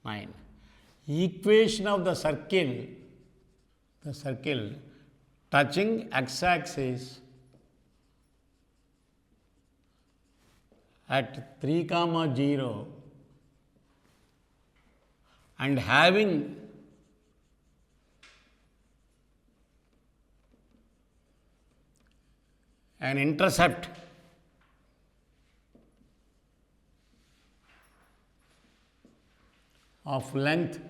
9. Equation of the circle touching x-axis at 3, 0 and having an intercept of length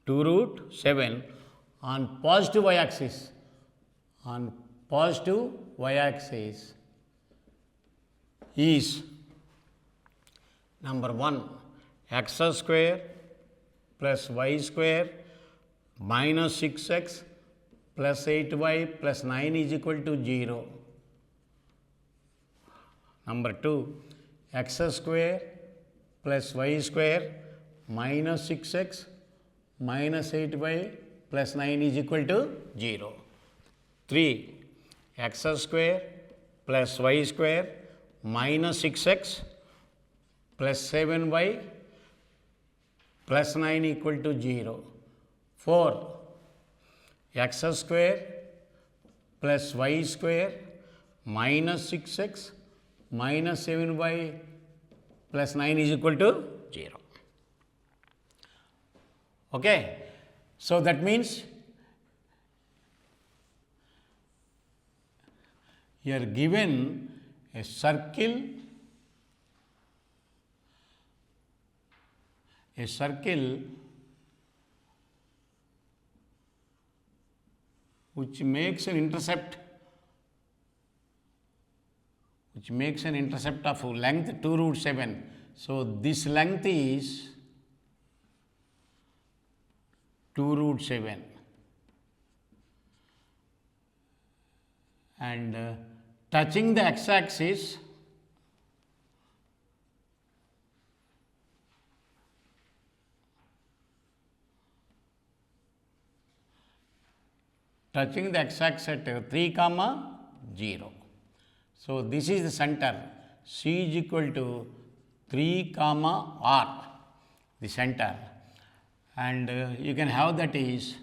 2√7 on positive y-axis, is number 1 x square plus y square minus 6x plus 8y plus 9 is equal to 0. Number 2 x square plus y square minus 6x minus 8y plus 9 is equal to 0. 3 x square plus y square minus 6x plus 7y plus 9 equal to 0. 4 x square plus y square minus 6x minus 7y plus 9 is equal to 0. Okay. So, that means you are given a circle which makes an intercept of length 2√7. So, this length is 2√7 and touching the x-axis at 3, 0. So, this is the center C is equal to 3, R, the center, and you can have that is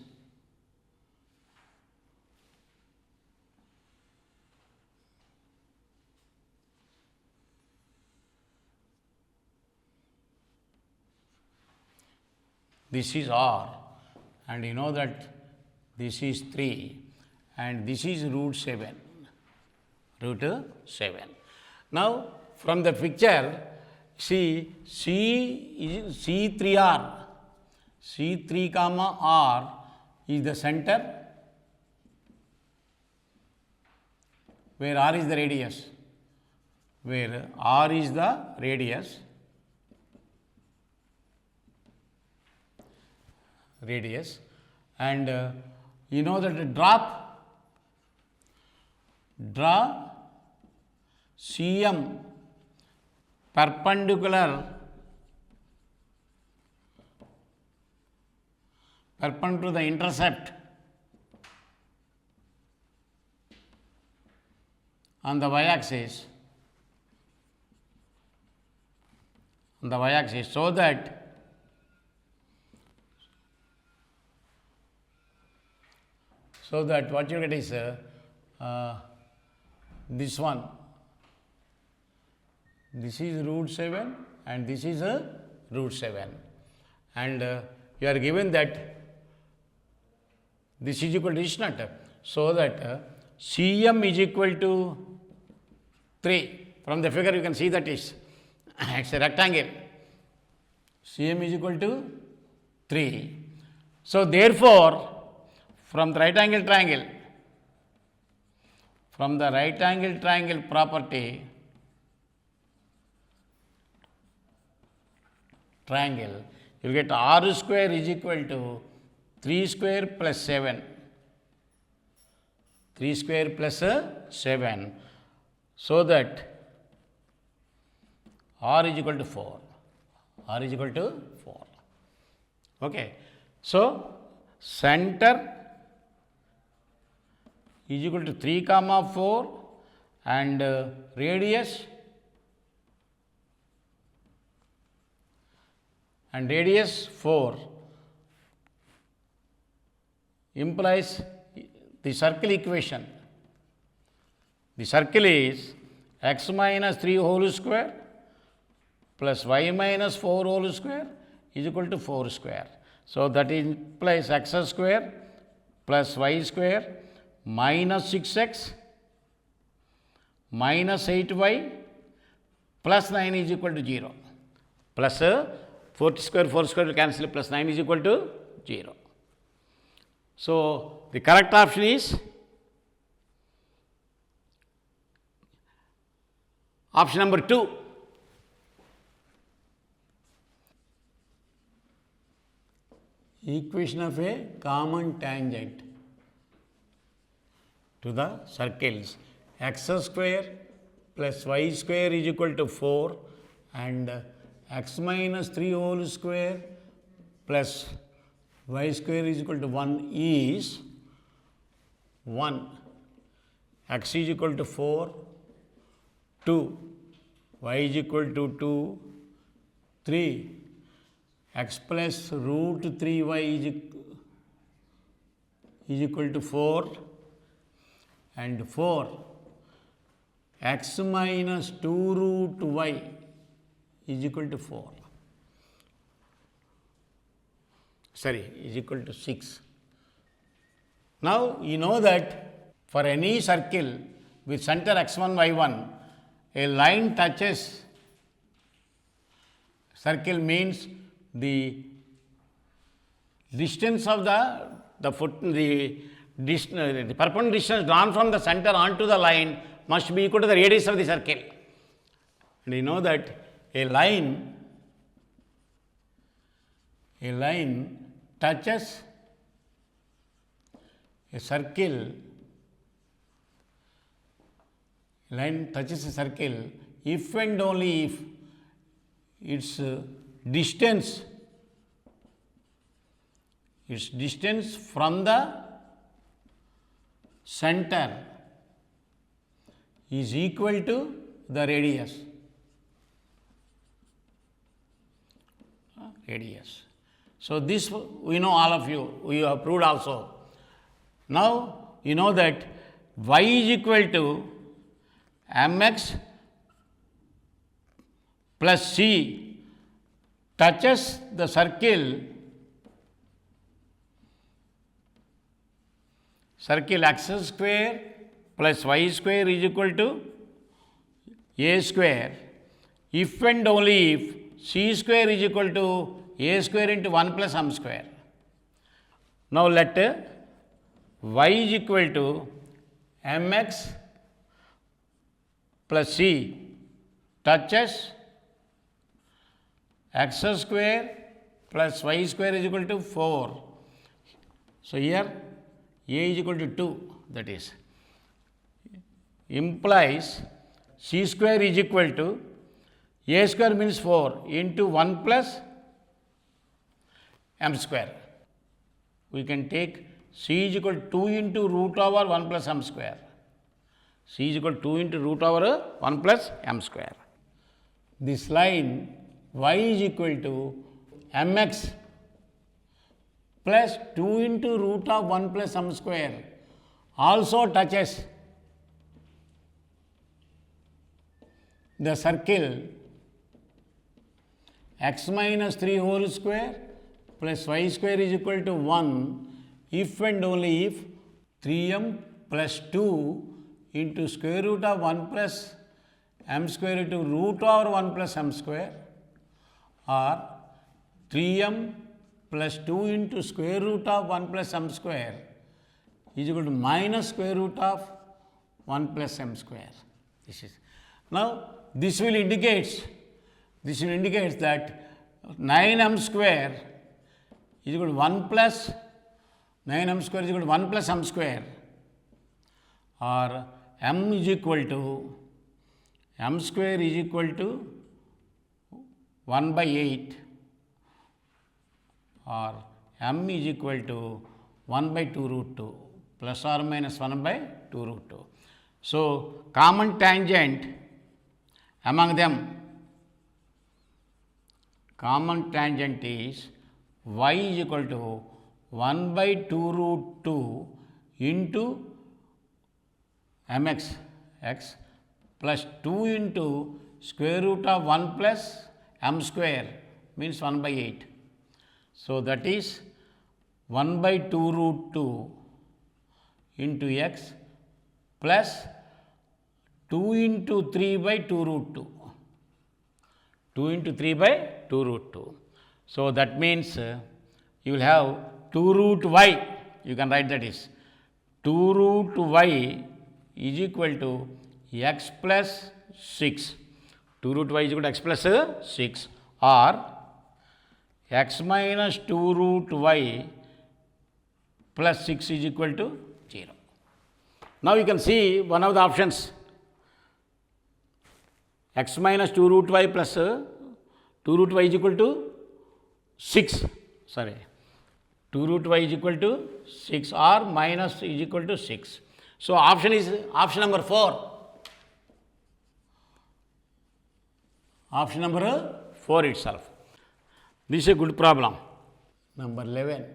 this is R, and you know that this is 3 and this is √7. Now, from the picture, see C is C3R, C3, R is the center where R is the radius, and you know that draw CM perpendicular to the intercept on the y-axis, so that what you get is this one. This is √7 and this is √7, and you are given that this is equal to this nut. So that CM is equal to 3. From the figure you can see that it's a rectangle. CM is equal to 3. So, therefore, from the right angle triangle property, you will get R square is equal to 3 square plus 7. 3 square plus 7. So that R is equal to 4. Okay. So, center is equal to 3, 4 and radius and radius 4 implies the circle equation. The circle is x minus 3 whole square plus y minus 4 whole square is equal to 4 square. So, that implies x square plus y square minus 6x minus 8y plus 9 is equal to 0. Plus 4 square will cancel, plus 9 is equal to 0. So, the correct option is option number 2. Equation of a common tangent to the circles x square plus y square is equal to 4 and x minus 3 whole square plus y square is equal to 1 is 1, x is equal to 4, 2, y is equal to 2, 3, x plus root 3y is equal to 4 and 4, x minus 2 root y is equal to 4. Is equal to 6. Now, you know that for any circle with center x1, y1, a line touches circle means the distance of the perpendicular distance drawn from the center onto the line must be equal to the radius of the circle. And you know that a line touches a circle, if and only if its distance from the center is equal to the radius. So, this we know, all of you, we have proved also. Now, you know that y is equal to mx plus c touches the circle x square plus y square is equal to a square if and only if c square is equal to a square into 1 plus m square. Now, let y is equal to mx plus c touches x square plus y square is equal to 4. So, here a is equal to 2, that is implies c square is equal to a square means 4 into 1 plus m square. We can take c is equal to 2 into root over 1 plus m square. C is equal to 2 into root over 1 plus m square. This line y is equal to mx plus 2 into root of 1 plus m square also touches the circle x minus 3 whole square plus y square is equal to 1 if and only if 3m plus 2 into square root of 1 plus m square into root over 1 plus m square or 3m plus 2 into square root of 1 plus m square is equal to minus square root of 1 plus m square. Now, this will indicate that 9m square is equal to 1 plus 9m square is equal to 1 plus m square, or m is equal to m square is equal to 1 by 8, or m is equal to 1 by 2 root 2 plus or minus 1 by 2 root 2. So, common tangent among them, common tangent is y is equal to 1 by 2 root 2 into mx x plus 2 into square root of 1 plus m square means 1 by 8. So, that is 1 by 2 root 2 into x plus 2 into 3 by 2 root 2. 2 into 3 by 2 root 2. So, that means you will have 2 root y, you can write that is 2 root y is equal to x plus 6. 2 root y is equal to x plus 6 or x minus 2 root y plus 6 is equal to 0. Now, you can see one of the options, x minus 2 root y plus 2 root y is equal to 6, 2 root y is equal to 6 or minus is equal to 6. So, option is option number 4. Option number 4 itself. This is a good problem. Number 11.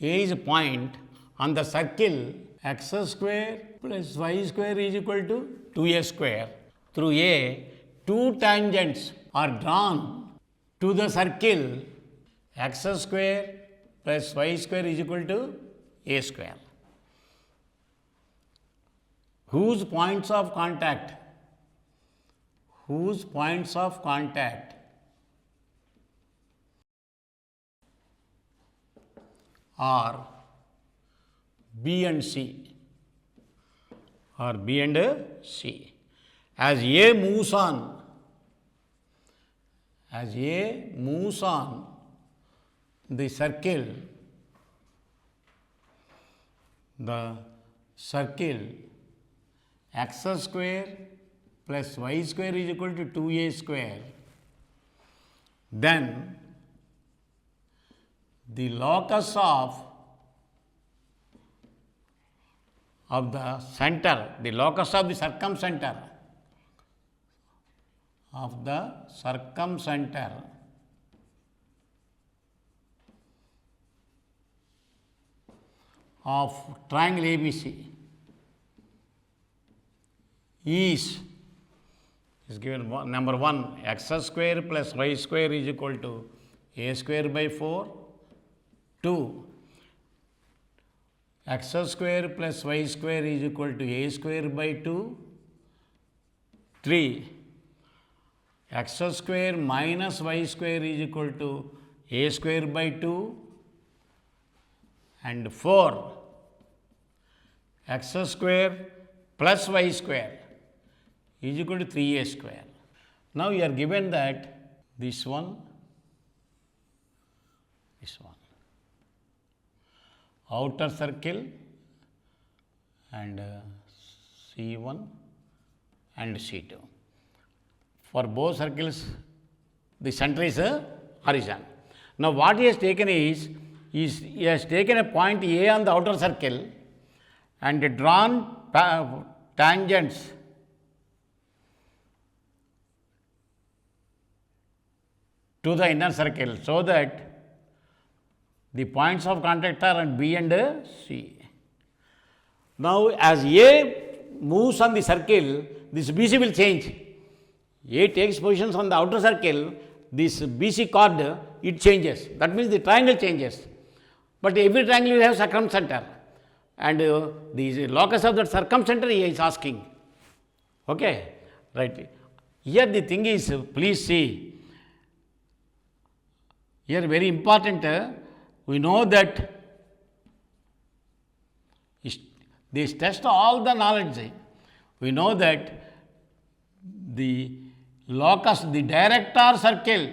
A is a point on the circle x square plus y square is equal to 2a square. Through A, two tangents are drawn to the circle x square plus y square is equal to a square. Whose points of contact are B and C, As A moves on, the circle x square plus y square is equal to 2a square, then the locus of the center, the locus of the circumcenter of triangle ABC is given number 1, x square plus y square is equal to a square by 4, 2, x square plus y square is equal to a square by 2, 3, x square minus y square is equal to a square by 2, and 4, x square plus y square is equal to 3a square. Now, you are given that this one, outer circle and C1 and C2. For both circles, the center is a horizon. Now, what he has taken is he has taken a point A on the outer circle and drawn tangents to the inner circle, so that the points of contact are at B and C. Now, as A moves on the circle, this BC will change. A takes positions on the outer circle, this BC chord, it changes. That means the triangle changes. But every triangle will have circumcenter, and the locus of that circumcenter he is asking. Okay, right. Here the thing is, please see, here very important, we know that this test all the knowledge. We know that the locus, the director circle,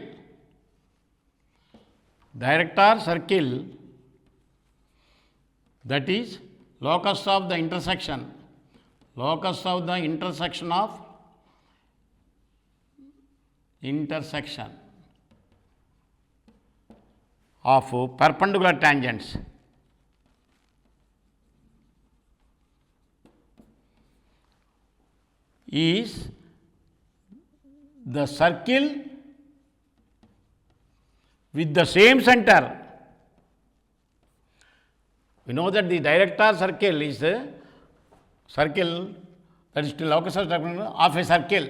that is locus of the intersection of perpendicular tangents. is the circle with the same center. We know that the director circle is a circle that is the locus of a circle.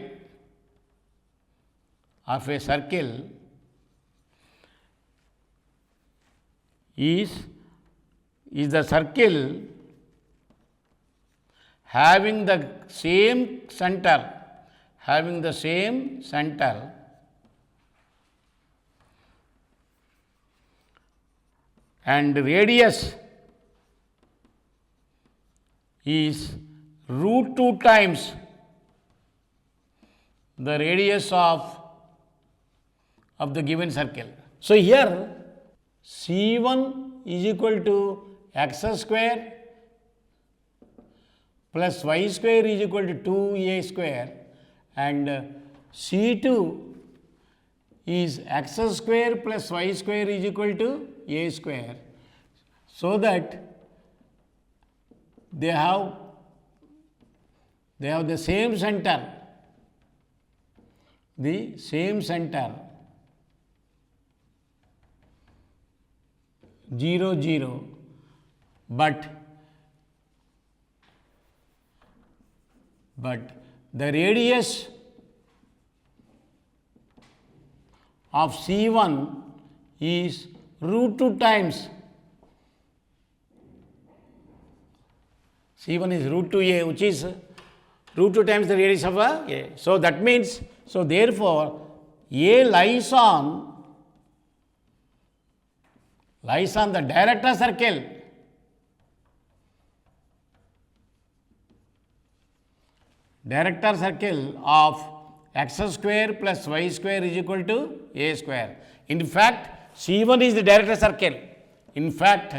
Of a circle is the circle having the same center, and radius is root 2 times the radius of the given circle. So, here C1 is equal to x square plus y square is equal to 2a square, and C2 is x square plus y square is equal to a square. So that they have the same center, 0, 0, but the radius of C1 is root 2 times. C1 is root 2a, which is root 2 times the radius of a. So, that means, so therefore, A lies on the director circle. Director circle of x square plus y square is equal to a square. In fact, C1 is the director circle. In fact,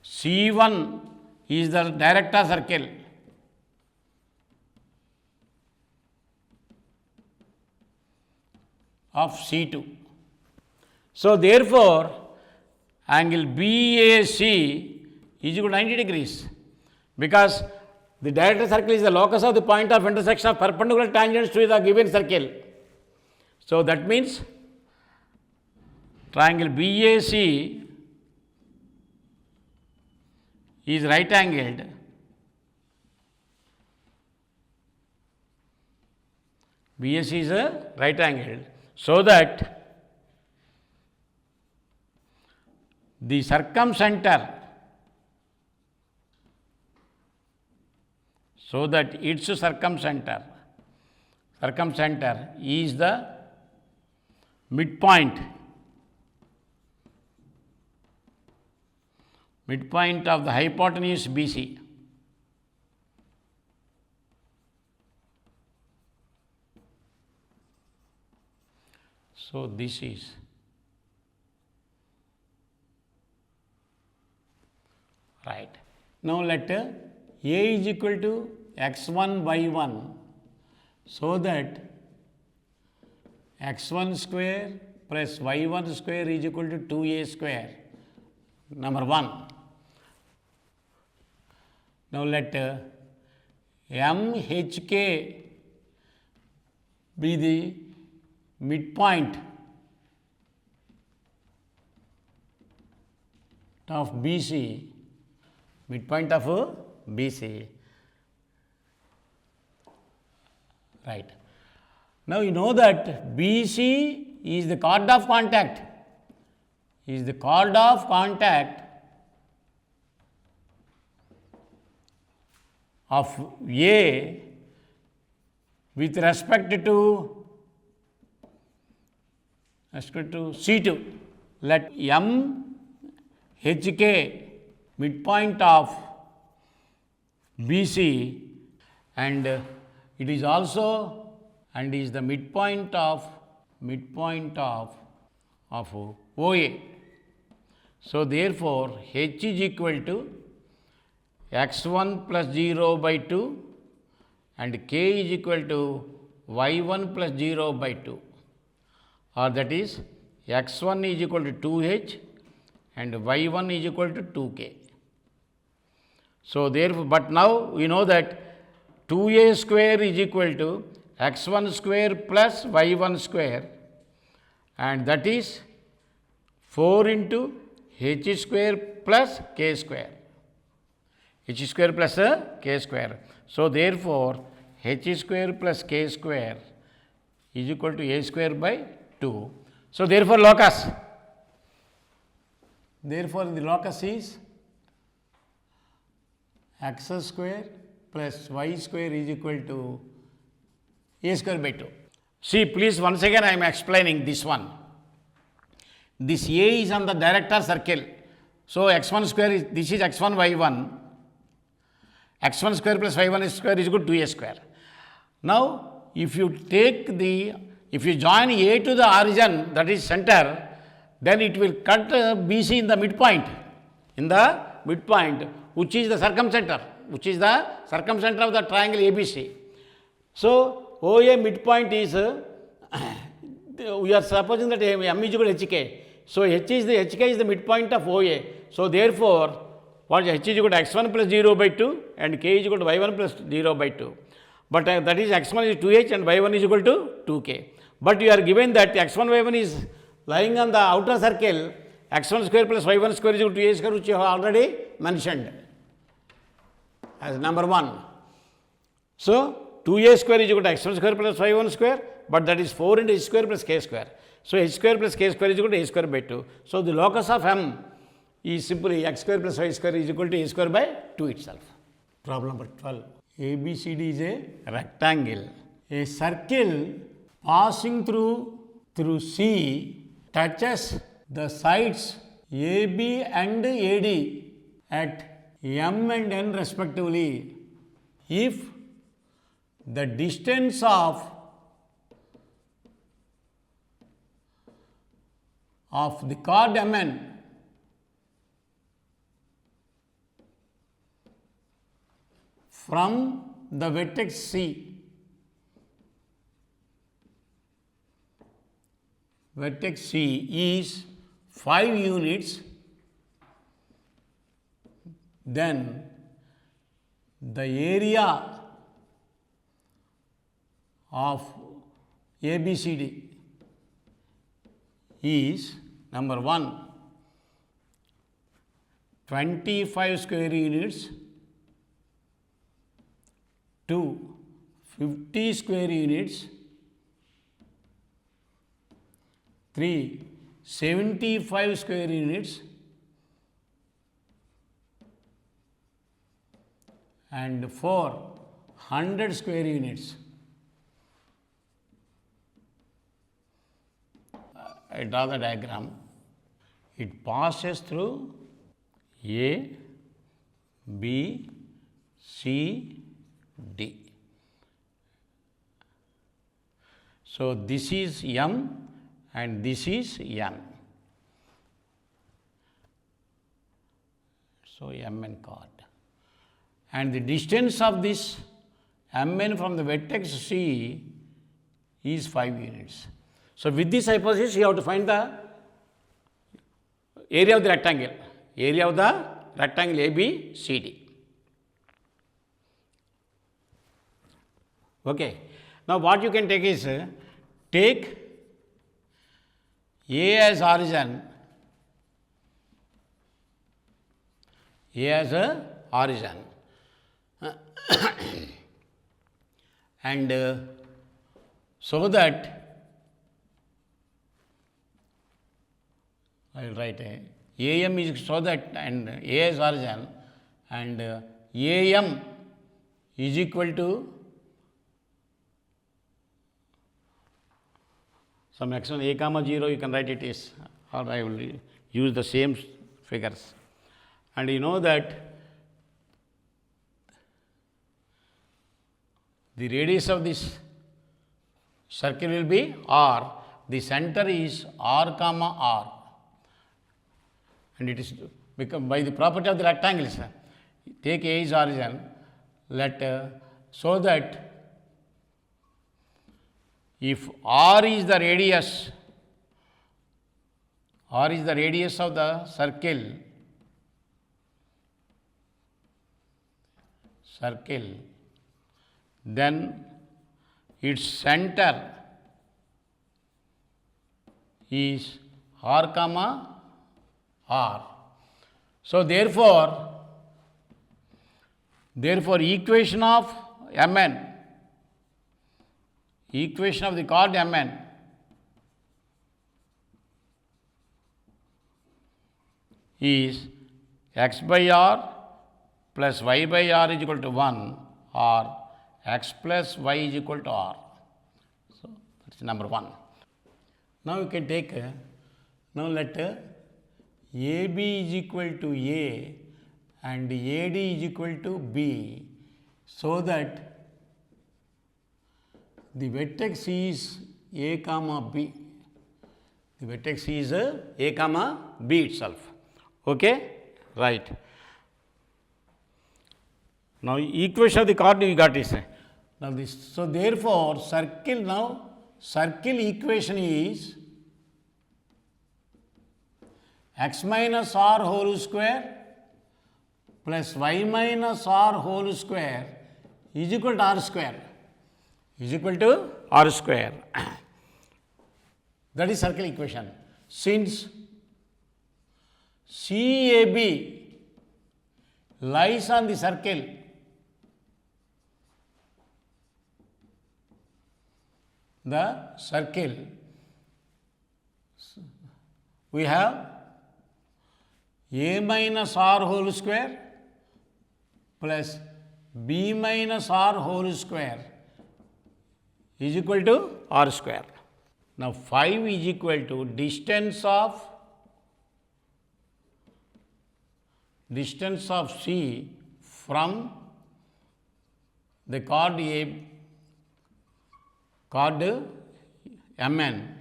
C1 is the director circle. Of C2. So, therefore, angle BAC is equal to 90 degrees, because the director circle is the locus of the point of intersection of perpendicular tangents to the given circle. So, that means triangle BAC is right angled BAC is a right angled, so that the circumcenter, its circumcenter is the midpoint of the hypotenuse BC. So, this is right. Now, let A is equal to x1 by 1, so that x1 square plus y1 square is equal to 2a square, number 1. Now, let 𝗵𝗃 be the midpoint of BC, right. Now, you know that BC is the chord of contact, of A with respect to C2. Let 𝗵𝗃 midpoint of BC, and it is also is the midpoint of OA. So, therefore, H is equal to x1 plus 0 by 2 and k is equal to y1 plus 0 by 2, or that is x1 is equal to 2h and y1 is equal to 2k. So, therefore, but now we know that 2a square is equal to x1 square plus y1 square, and that is 4 into h square plus k square. H square plus k square. So, therefore, h square plus k square is equal to a square by 2. So, therefore, locus. Therefore, the locus is x square plus y square is equal to a square by 2. See, please, once again I am explaining this one. This A is on the director circle. So, x1 square is, this is x1 y1. x1 square plus y1 square is equal to 2a square. Now, if you join A to the origin, that is center, then it will cut BC in the midpoint. In the midpoint, which is the circumcenter, of the triangle ABC. So, OA midpoint is, we are supposing that M is equal to HK. So, HK is the midpoint of OA. So, therefore, what H is equal to x1 plus 0 by 2 and K is equal to y1 plus 0 by 2. But that is x1 is 2h and y1 is equal to 2k. But you are given that x1, y1 is lying on the outer circle, x1 square plus y1 square is equal to a square, which you have already mentioned as number 1. So, 2a square is equal to x1 square plus y1 square, but that is 4 into h square plus k square. So, h square plus k square is equal to a square by 2. So, the locus of M is simply x square plus y square is equal to a square by 2 itself. Problem number 12. ABCD is a rectangle. A circle passing through C touches the sides AB and AD at M and N respectively if the distance of the chord MN from the vertex C is 5 units, then the area of ABCD is number 1 25 square units, 2 50 square units, 3 75 square units, and 4 100 square units. I draw the diagram. It passes through A, B, C, D. So, this is M and this is N. So, Mn chord. And the distance of this Mn from the vertex C is 5 units. So, with this hypothesis, you have to find the area of the rectangle, ABCD. Okay. Now, what you can take is, take A as origin, and so that I will write AM is so that, and A as origin, and AM is equal to some x1 a comma 0, you can write it is, or I will use the same figures. And you know that the radius of this circle will be R, the center is R comma R, and it is become by the property of the rectangles. Take A as origin, so that if R is the radius of the circle, then its center is r comma r. So, therefore, equation of Mn, equation of the chord Mn is x by r plus y by r is equal to 1 or x plus y is equal to r. So, that is number 1. Now, you can take, now let AB is equal to A and AD is equal to B, so that the vertex is A comma B. The vertex is A comma B itself. Okay? Right. Now, equation of the chord we got is now this. So, therefore, circle equation is x minus r whole square plus y minus r whole square is equal to r square, is equal to r square. That is circle equation. Since CAB lies on the circle, we have A minus r whole square plus B minus r whole square is equal to r square. Now, 5 is equal to distance of C from the chord Mn.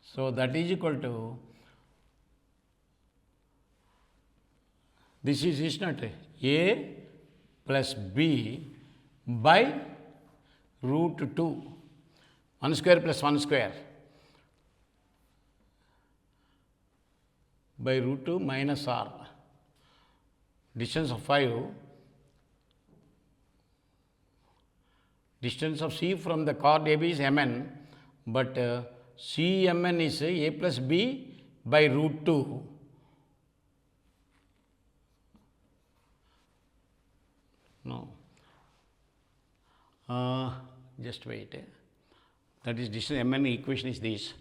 So, that is equal to, this is not A plus B by root 2, 1 square plus 1 square by root 2 minus r. Distance of 5, distance of C from the chord AB is Mn, but Cmn is A plus B by root 2. No. Just wait. That is distance Mn equation is this.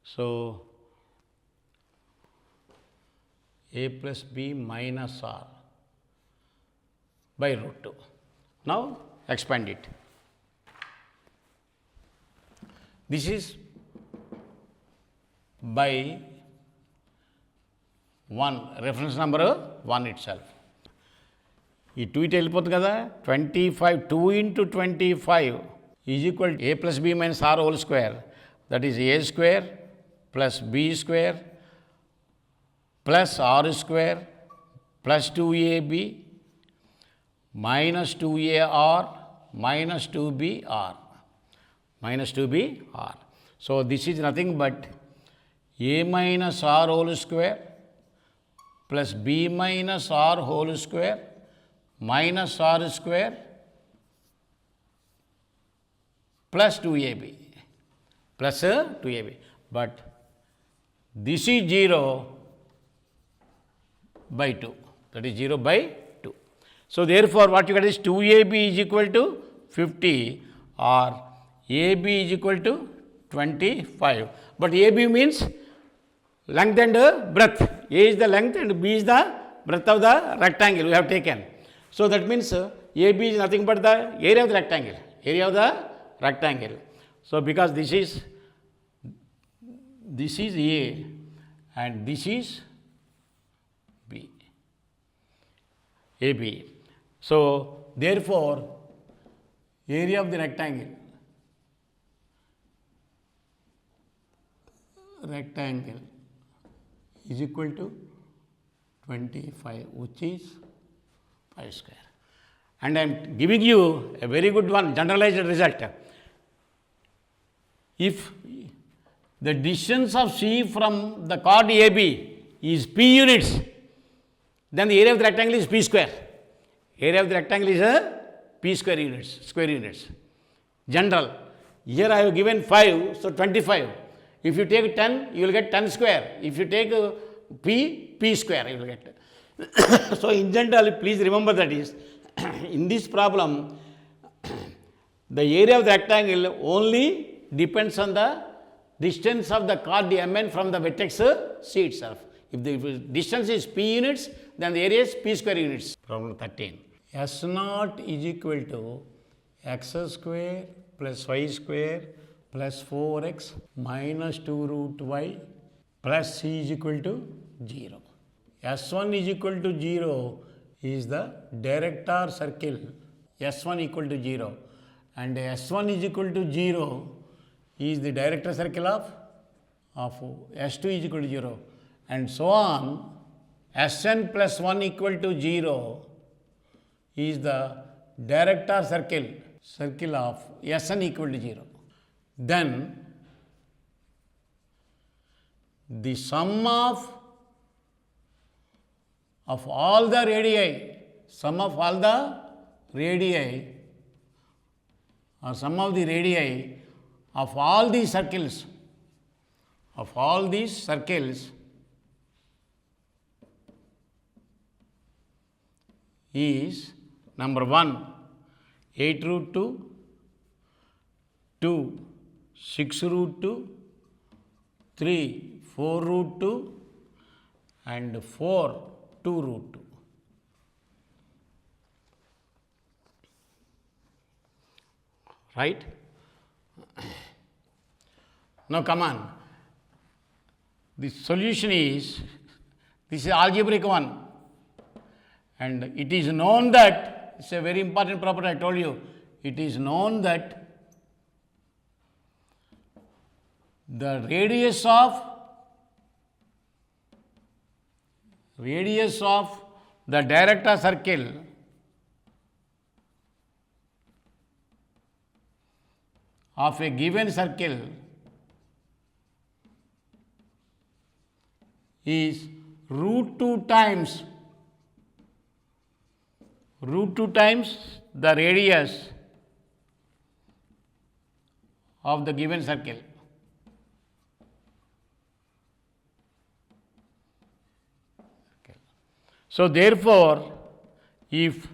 So, A plus B minus R by root 2. Now, expand it. This is by 1, reference number 1 itself. ఈ 2 ఇటు వెళ్ళిపోతుంది కదా, 25, 2 into 25 is equal to A plus B minus R whole square, that is A square plus B square plus R square plus 2AB minus 2AR minus 2BR minus 2BR. So, this is nothing but A minus R whole square plus B minus R whole square minus R square plus 2AB plus 2AB. But this is 0 by 2, that is 0 by 2. So, therefore, what you get is 2AB is equal to 50 or AB is equal to 25. But AB means length and breadth. A is the length and B is the breadth of the rectangle we have taken. So, that means AB is nothing but the area of the rectangle, area of the rectangle. So, because this is A and this is B, AB. So, therefore, area of the rectangle is equal to 25, which is 5 square. And I am giving you a very good one, generalized result. If the distance of C from the chord AB is P units, then the area of the rectangle is P square. Area of the rectangle is p square units. General. Here I have given 5, so 25. If you take 10, you will get 10 square. If you take p square, you will get. So in general, please remember that is, in this problem, the area of the rectangle only depends on the distance of the chord Mn from the vertex C itself. If the distance is p units, then the area is p square units. Problem 13. S0 is equal to x square plus y square plus 4x minus 2 root y plus c is equal to 0. S1 is equal to 0 is the director circle. S1 equal to 0. And S1 is equal to 0 is the director circle of S2 is equal to 0. And so on. Sn plus 1 equal to 0 is the director circle of Sn equal to 0. Then the sum of all the radii, or sum of the radii of all these circles, is number 1, 8 root 2, 2, 6 root 2, 3, 4 root 2, and 4, 2 root 2. Right? Now come on. The solution is, this is algebraic one. And it is known that, it's a very important property I told you, it is known that the radius of the director circle of a given circle is root 2 times the radius of the given circle. So therefore, if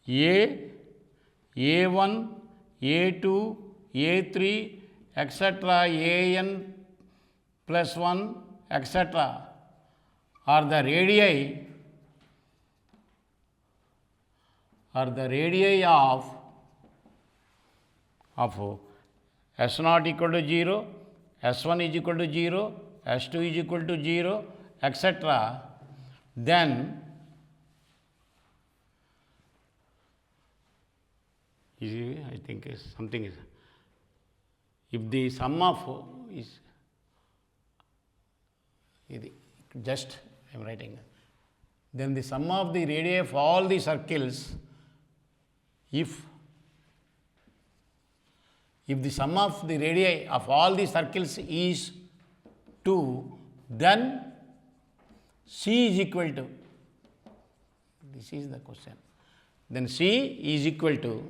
A, A1, A2, A3, etc., AN plus 1, etc., are the radii of S0 equal to 0, S1 is equal to 0, S2 is equal to 0, etc., then I think something is, if the sum of is, just I am writing, then the sum of the radii of all the circles, if the sum of the radii of all the circles is 2, then C is equal to, this is the question, then C is equal to,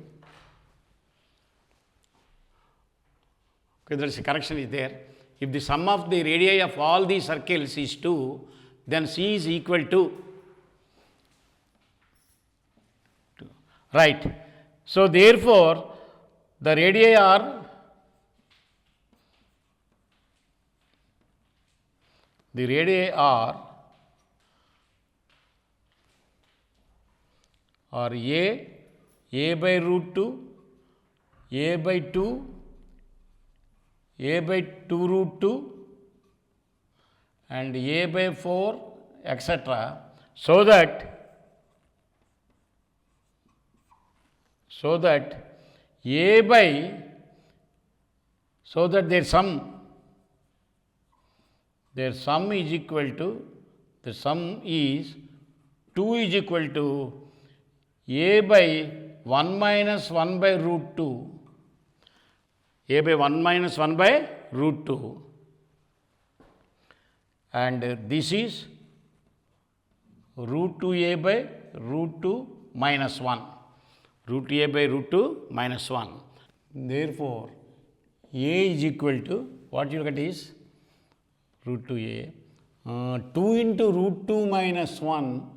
okay, there is a correction is there. If the sum of the radii of all these circles is 2, then C is equal to 2. Right. So therefore, the radii are A by root 2, A by 2, A by 2 root 2, and A by 4, etc., so that their sum is equal to, the sum is 2 is equal to A by 1 minus 1 by root 2, A by 1 minus 1 by root 2, and this is root 2 A by root 2 minus 1. Root a by root 2 minus 1. Therefore, a is equal to, what you get is root 2a. 2 into root 2 minus 1,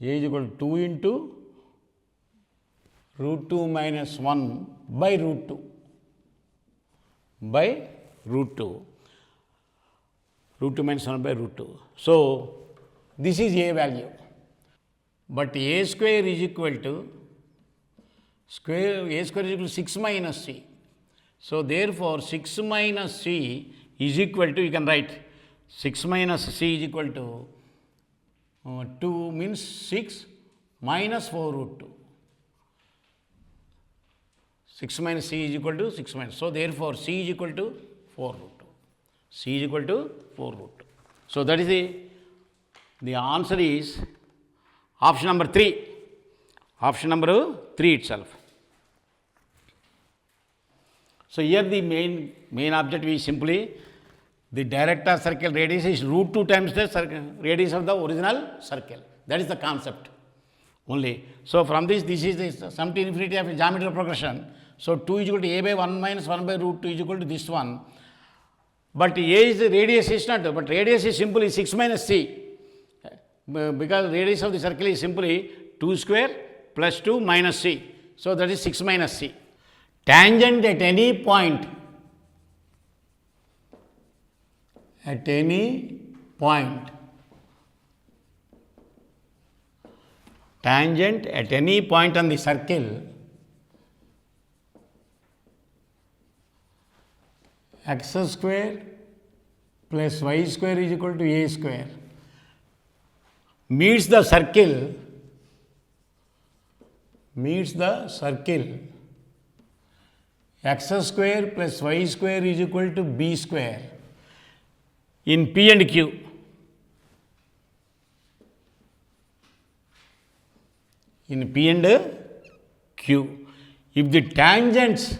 a is equal to 2 into root 2 minus 1 by root 2. By root 2. Root 2 minus 1 by root 2. So, this is a value. But a square is equal to a square is equal to 6 minus c. So, therefore, 6 minus c is equal to, you can write 6 minus c is equal to 2 means 6 minus 4 root 2. 6 minus c is equal to 6 minus. So, therefore, c is equal to 4 root 2. C is equal to 4 root 2. So, that is the answer is option number 3. Option number 3 itself. So, here the main objective is simply the director circle radius is root 2 times the radius of the original circle. That is the concept only. So, from this is the sum to infinity of a geometrical progression. So, 2 is equal to a by 1 minus 1 by root 2 is equal to this one. But a is the radius is not, but radius is simply 6 minus c. Because radius of the circle is simply 2 square plus 2 minus c. So, that is 6 minus c. Tangent at any point, tangent at any point on the circle x square plus y square is equal to a square meets the circle x square plus y square is equal to b square in P and Q. In P and Q. If the tangents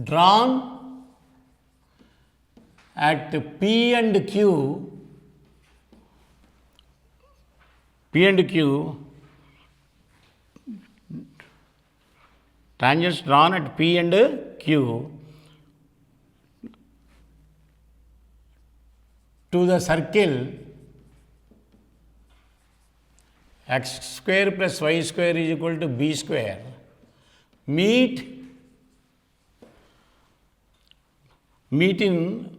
drawn at P and Q, tangents drawn at P and Q to the circle x square plus y square is equal to b square meet in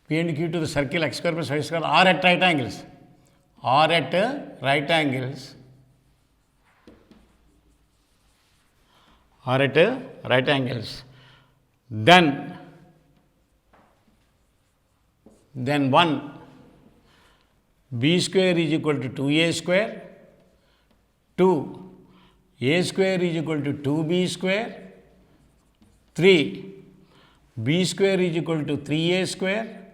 P and Q to the circle x square plus y square are at right angles. Then 1 b square is equal to 2a square, 2 a square is equal to 2b square, 3 b square is equal to 3a square,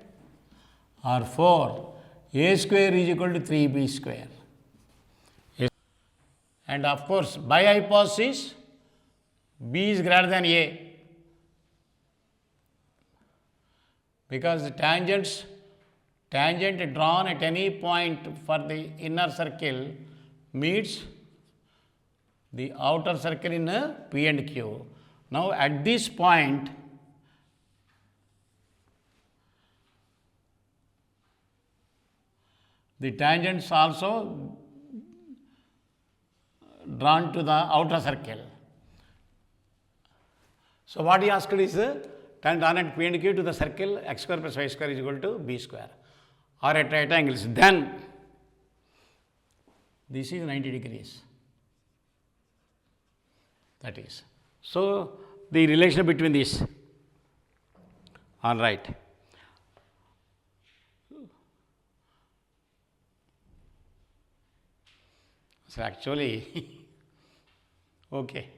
or 4 a square is equal to 3b square. And of course, by hypothesis, b is greater than a, because the tangent drawn at any point for the inner circle meets the outer circle in P and Q. Now, at this point, the tangents also drawn to the outer circle. So, what he asked is tangent drawn at P and Q to the circle x square plus y square is equal to b square, or at right angles. Then this is 90 degrees. That is. So, the relation between these. All right. So, actually, okay.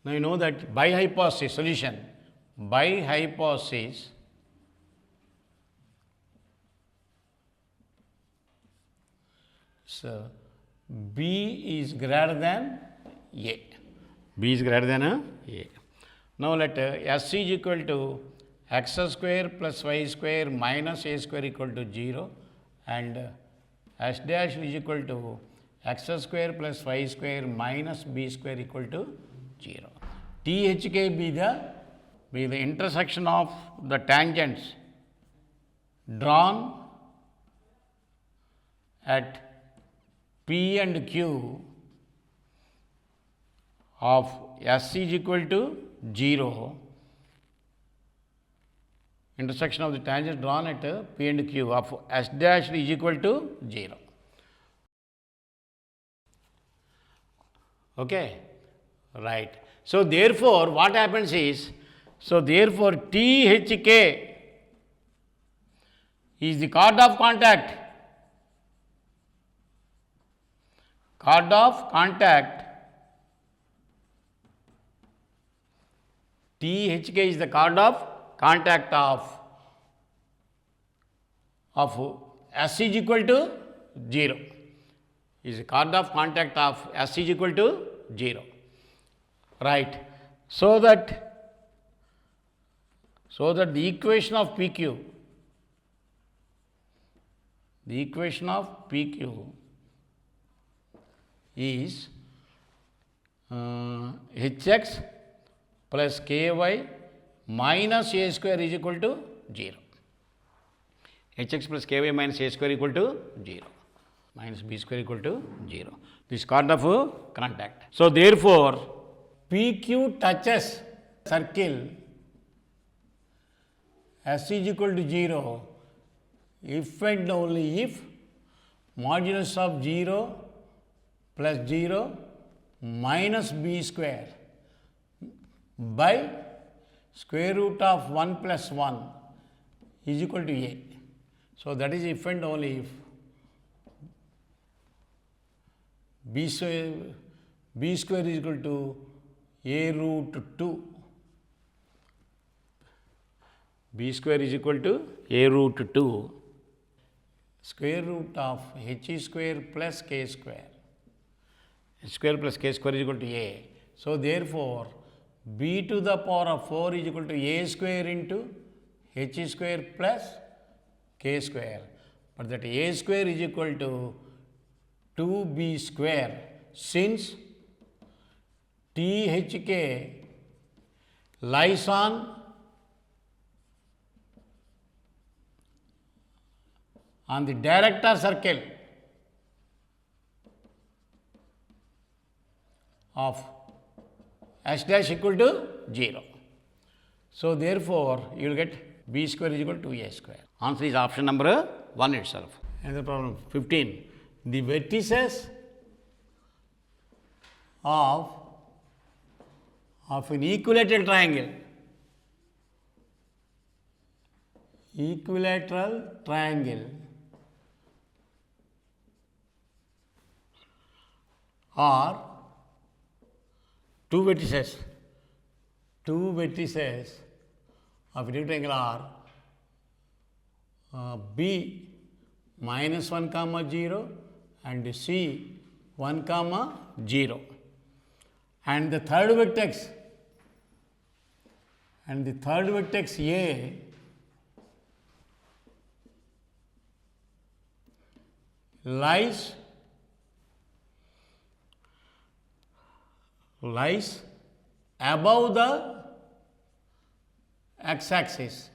Now, you know that by hypothesis solution, by hypothesis, so B is greater than A. b is greater than a. Now let s is equal to x square plus y square minus a square equal to 0 and s dash is equal to x square plus y square minus b square equal to 0. THK be the intersection of the tangents drawn at P and Q of S is equal to 0, intersection of the tangents drawn at P and Q of S dash is equal to 0. Okay, right. So therefore, what happens is, therefore THK is the chord of contact. Chord of contact. THK is the chord of contact of S is equal to 0. Is the chord of contact of S is equal to 0. Right. So that the equation of PQ, is Hx plus Ky minus a square is equal to 0. Hx plus Ky minus a square equal to 0. Minus b square equal to 0. This is chord of contact. So therefore, PQ touches circle S is equal to 0 if and only if modulus of 0 plus 0 minus b square by square root of 1 plus 1 is equal to a. So that is if and only if b square is equal to a root 2. B square is equal to a root 2 square root of h square plus k square. H square plus k square is equal to a. So therefore, b to the power of 4 is equal to a square into h square plus k square. But that a square is equal to 2b square, since THK lies on the director circle of S dash equal to 0. So therefore, you will get b square is equal to a square. Answer is option number 1 itself. Another problem 15. The vertices of an equilateral triangle are two vertices of an equilateral triangle are B minus 1 comma 0 and C 1 comma 0, and the third vertex A lies above the x-axis,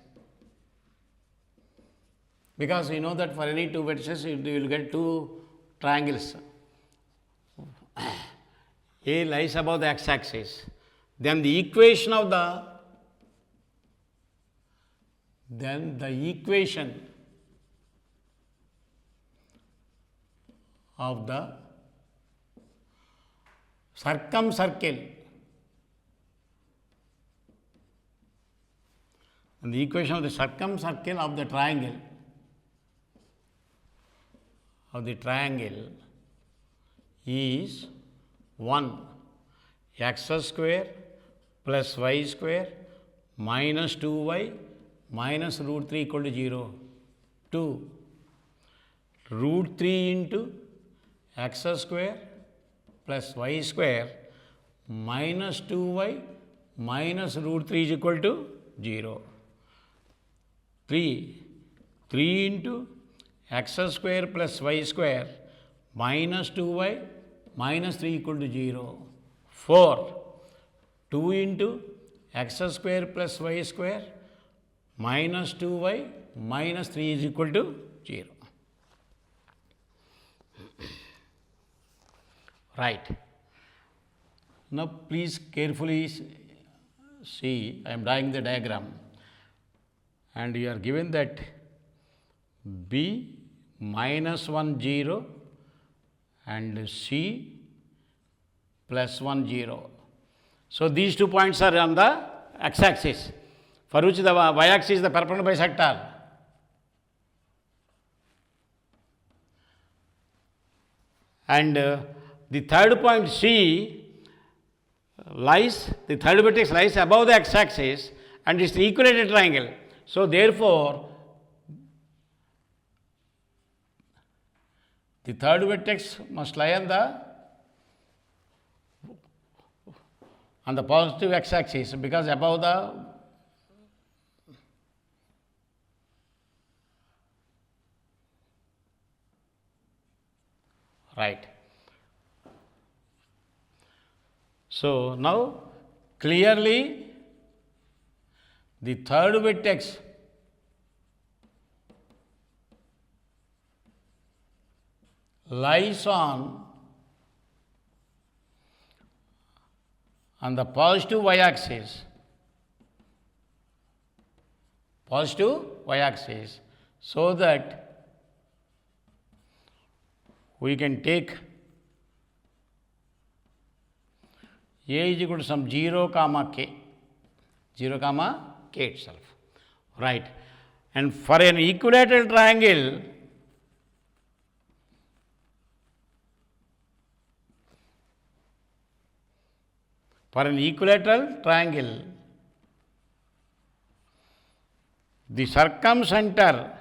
because you know that for any two vertices you will get two triangles. A lies above the x-axis. Then the equation of the circumcircle, and the equation of the circumcircle of the triangle is 1 x square plus y square minus 2y minus root 3 equal to 0, 2 root 3 into x square plus y square minus 2y minus root 3 is equal to 0. 3 into x square plus y square minus 2y minus 3 equal to 0. 4 2 into x square plus y square minus 2y minus 3 is equal to 0. Right. Now, please carefully see, I am drawing the diagram, and you are given that B minus 1 0 and C plus 1 0. So, these 2 points are on the x-axis, for which the y-axis is the perpendicular bisector. And the third point C lies, the third vertex lies above the x-axis and it's the equilateral triangle. So, therefore, the third vertex must lie on the positive x-axis, because above the right. So, now clearly the third vertex lies on the positive y-axis, so that we can take A is equal to some 0 comma k itself, right. And for an equilateral triangle, the circumcenter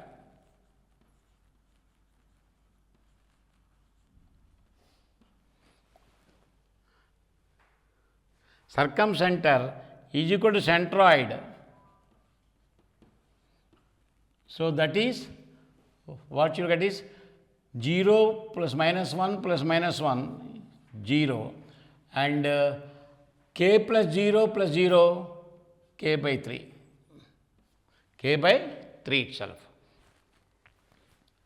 is equal to centroid. So, that is what you get is 0 plus minus 1 plus minus 1 0, and k plus 0 plus 0 k by 3 itself,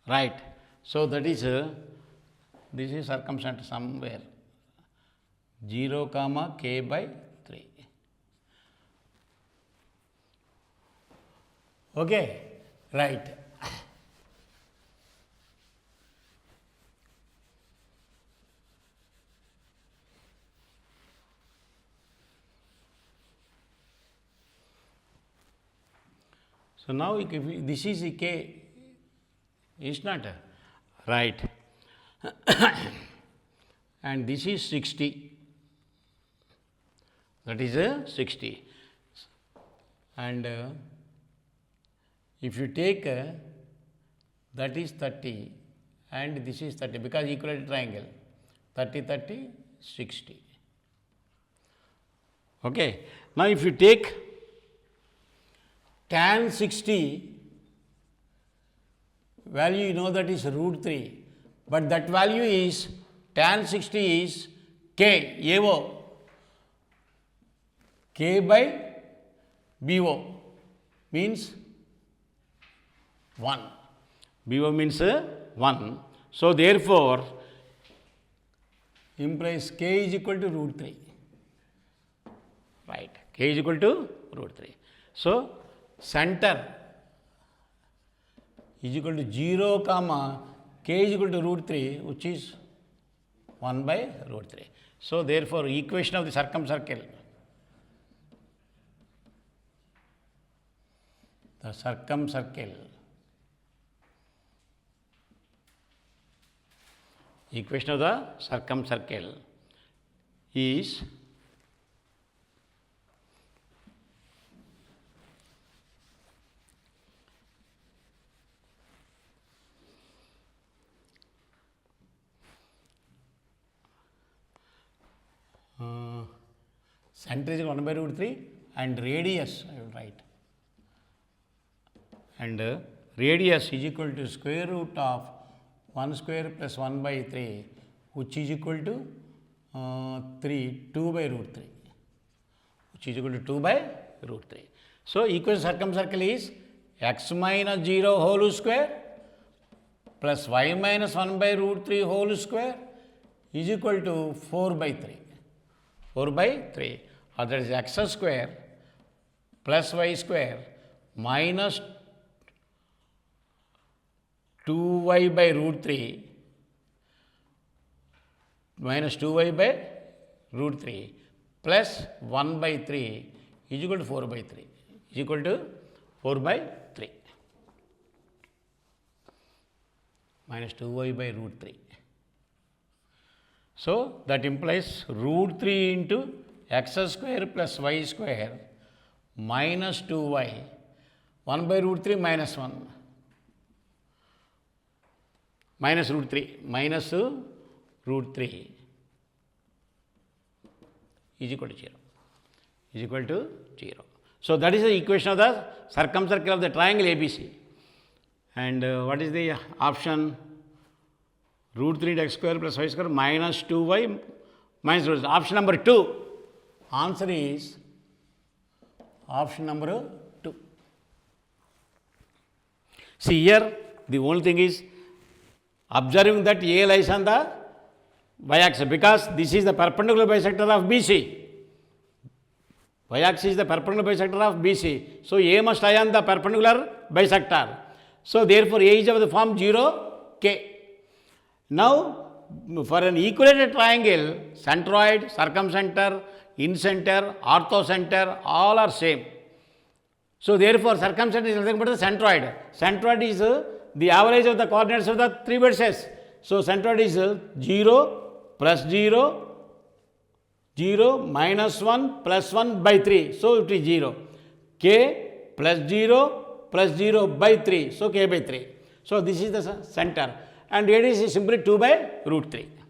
right. So, that is this is circumcenter somewhere 0 comma k by 3. Okay, right. So, now if this is a k, is not right, and this is 60. That is 60, and if you take that is 30 and this is 30, because equilateral triangle 30 30 60. Okay. Now, if you take tan 60 value, you know that is root 3, but that value is tan 60 is k AO, k by BO means 1. BO means 1. So, therefore, implies k is equal to root 3, right. K is equal to root 3. So, center is equal to 0 comma k is equal to root 3, which is 1 by root 3. So, therefore, equation of the circumcircle, equation of the circumcircle is center is 1 by root 3 and radius I will write. And radius is equal to square root of 1 square plus 1 by 3, which is equal to 2 by root 3, which is equal to 2 by root 3. So, equation circumcircle is x minus 0 whole square plus y minus 1 by root 3 whole square is equal to 4 by 3. 4 by 3, or that is x square plus y square minus 2y by root 3 minus 2y by root 3 plus 1 by 3 is equal to 4 by 3, is equal to 4 by 3 minus 2y by root 3. So, that implies root 3 into x square plus y square minus 2y, 1 by root 3 minus 1, minus root 3, minus root 3 is equal to 0, is equal to 0. So, that is the equation of the circumcircle of the triangle ABC. And what is the option? Root 3 into x square plus y square minus 2y minus root. Option number 2. Answer is option number 2. See here, the only thing is observing that A lies on the y-axis, because this is the perpendicular bisector of BC. Y-axis is the perpendicular bisector of BC. So, A must lie on the perpendicular bisector. So, therefore, A is of the form 0, K. Now, for an equilateral triangle, centroid, circumcenter, incenter, orthocenter, all are same. So, therefore, circumcenter is nothing but the centroid. Centroid is the average of the coordinates of the three vertices. So, centroid is 0, plus 0, 0, minus 1, plus 1 by 3. So, it is 0. K plus 0 by 3. So, K by 3. So, this is the center. And radius is simply 2 by root 3.